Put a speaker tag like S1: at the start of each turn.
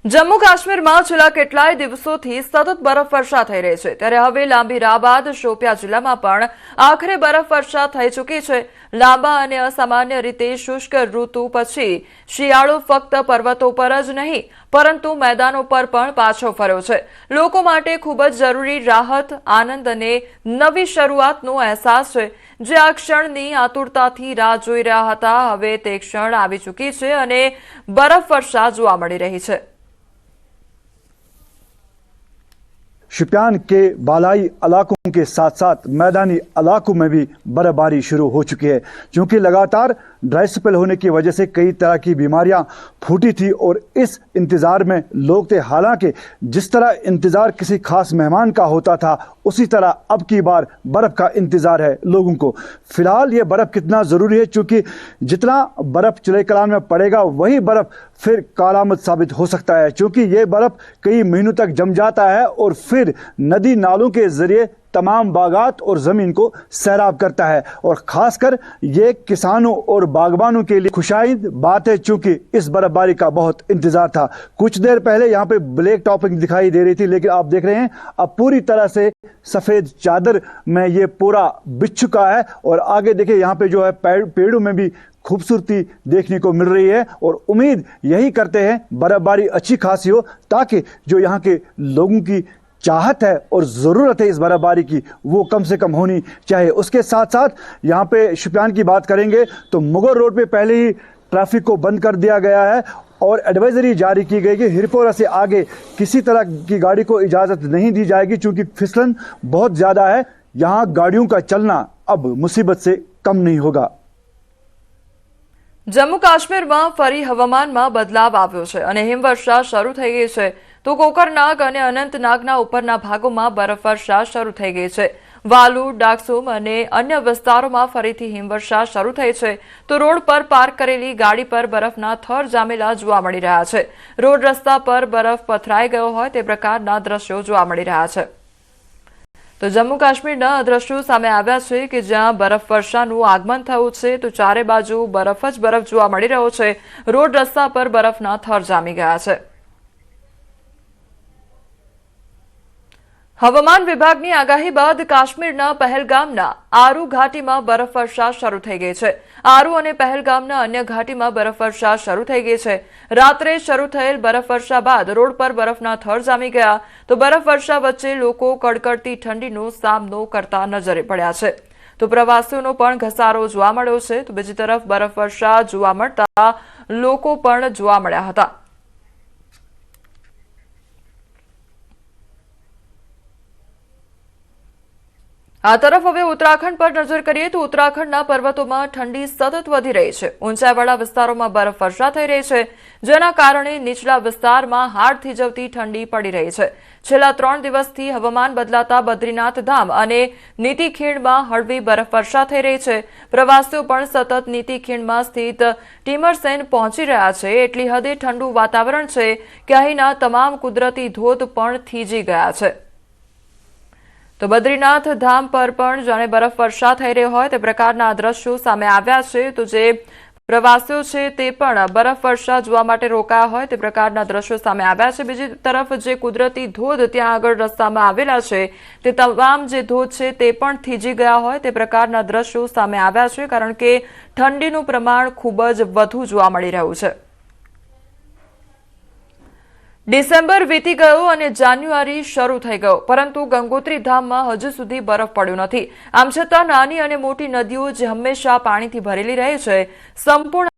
S1: જમ્મુ કાશ્મીરમાં છેલ્લા કેટલાય દિવસોથી સતત બરફવર્ષા થઈ રહી છે ત્યારે હવે લાંબી રાહ બાદ શોપિયા જિલ્લામાં પણ આખરે બરફવર્ષા થઈ ચૂકી છે। લાંબા અને અસામાન્ય રીતે શુષ્ક ઋતુ પછી શિયાળો ફક્ત પર્વતો પર જ નહીં પરંતુ મેદાનો પર પણ પાછો ફર્યો છે। લોકો માટે ખૂબ જ જરૂરી રાહત, આનંદ અને નવી શરૂઆતનો અહેસાસ છે। જે આ ક્ષણની આતુરતાથી રાહ જોઈ રહ્યા હતા, હવે તે ક્ષણ આવી ચૂકી છે અને બરફવર્ષા જોવા મળી રહી છે।
S2: शोपियान के बालाई इलाकों के साथ साथ मैदानी इलाकों में भी बर्फबारी शुरू हो चुकी है। क्योंकि लगातार ड्राई स्पेल होने की वजह से कई तरह की बीमारियां फूटी थी और इस इंतज़ार में लोग थे। हालांकि जिस तरह इंतज़ार किसी खास मेहमान का होता था, उसी तरह अब की बार बर्फ़ का इंतज़ार है लोगों को। फिलहाल ये बर्फ़ कितना ज़रूरी है, क्योंकि जितना बर्फ़ चिले कलान में पड़ेगा वही बर्फ़ फिर कारामद साबित हो सकता है, क्योंकि ये बर्फ़ कई महीनों तक जम जाता है और फिर नदी नालों के जरिए तमाम बागात और ज़मीन को सैराब करता है। और ख़ासकर ये किसानों और बागबानों के लिए खुशाइंद बात है, क्योंकि इस बर्फबारी का बहुत इंतज़ार था। कुछ देर पहले यहाँ पे ब्लैक टॉपिंग दिखाई दे रही थी, लेकिन आप देख रहे हैं अब पूरी तरह से सफ़ेद चादर में ये पूरा बिछ चुका है। और आगे देखिए यहाँ पे जो है पेड़ों में भी खूबसूरती देखने को मिल रही है। और उम्मीद यही करते हैं बर्फबारी अच्छी खासी हो, ताकि जो यहाँ के लोगों की चाहत है और ज़रूरत है इस बर्फबारी की, वो कम से कम होनी चाहिए। उसके साथ साथ यहाँ पे शोपियान की बात करेंगे तो मुगल रोड पे पहले ही ट्रैफिक को बंद कर दिया गया है और एडवाइजरी जारी की गई कि हिरपोरा से आगे किसी तरह की गाड़ी को इजाज़त नहीं दी जाएगी, क्योंकि फिसलन बहुत ज़्यादा है। यहाँ गाड़ियों का चलना अब मुसीबत से कम नहीं होगा।
S1: जम्मू काश्मीर में फरी हवामान में बदलाव आव्यो छे अने हिमवर्षा शरू थई गई छे, तो कोकरनाग अने अनंतनागना उपરના ભાગોમાં બરફવર્ષા શરૂ થઈ ગઈ છે। વાલુ, ડાકસુમ અને અન્ય વિસ્તારોમાં ફરીથી હિમવર્ષા શરૂ થઈ છે, તો રોડ પર પાર્ક કરેલી ગાડી પર બરફના થર જામેલા જોવા મળી રહ્યા છે। રોડ રસ્તા પર બરફ પથરાઈ ગયો હોય તે પ્રકારના દ્રશ્યો જોવા મળી રહ્યા છે। તો જમ્મુ કાશ્મીરના દ્રશ્યો સામે આવ્યા છે કે જ્યાં બરફવર્ષાનું આગમન થયું છે, તો ચારે બાજુ બરફ જ બરફ જોવા મળી રહ્યો છે। રોડ રસ્તા પર બરફના થર જામી ગયા છે। હવામાન વિભાગની આગાહી બાદ કાશ્મીરના પહેલગામના આરુ ઘાટીમાં બરફવર્ષા શરૂ થઈ ગઈ છે। આરુ અને પહેલગામના અન્ય ઘાટીમાં બરફવર્ષા શરૂ થઈ ગઈ છે। રાત્રે શરૂ થયેલ બરફવર્ષા બાદ રોડ પર બરફના થર જામી ગયા, તો બરફવર્ષા વચ્ચે લોકો કડકડતી ઠંડીનો સામનો કરતા નજરે પડ્યા છે। તો પ્રવાસીઓનો પણ ઘસારો જોવા મળ્યો છે, તો બીજી તરફ બરફવર્ષા જોવા મળતા લોકો પણ જોવા મળ્યા હતા। આ તરફ હવે ઉત્તરાખંડ પર નજર કરીએ તો ઉત્તરાખંડના પર્વતોમાં ठंडी સતત વધી રહી છે। ઊંચાઈવાળા વિસ્તારોમાં બરફવર્ષા થઈ રહી છે, જેના કારણે નીચલા વિસ્તારમાં હાડ થીજવતી ઠંડી પડી રહી છે। છેલ્લા 3 દિવસથી હવામાન બદલાતા બદ્રીનાથ ધામ અને નીતિખીણમાં હળવી બરફવર્ષા થઈ રહી છે। પ્રવાસીઓ પણ સતત નીતિખીણમાં સ્થિત ટીમરસેન પહોંચી રહ્યા છે। એટલી હદે ઠંડુ વાતાવરણ છે કે અહીંના તમામ કુદરતી ધોધ પણ થીજી ગયા છે। તો બદ્રીનાથ ધામ પર પણ જાણે બરફવર્ષા થઈ રહી હોય તે પ્રકારના દ્રશ્યો સામે આવ્યા છે। તો જે પ્રવાસીઓ છે તે પણ બરફવર્ષા જોવા માટે રોકાયા હોય તે પ્રકારના દ્રશ્યો સામે આવ્યા છે। બીજી તરફ જે કુદરતી ધોધ ત્યાં આગળ રસ્તામાં આવેલા છે તે તમામ જે ધોધ છે તે પણ થીજી ગયા હોય તે પ્રકારના દ્રશ્યો સામે આવ્યા છે, કારણ કે ઠંડીનું પ્રમાણ ખૂબ જ વધુ જોવા મળી રહ્યું છે। ડિસેમ્બર વીતી ગયો અને જાન્યુઆરી શરૂ થઈ ગયો, પરંતુ ગંગોત્રી ધામમાં હજુ સુધી બરફ પડ્યો નથી। આમ છતાં નાની અને મોટી નદીઓ જે હંમેશા પાણીથી ભરેલી રહે છે, સંપૂર્ણ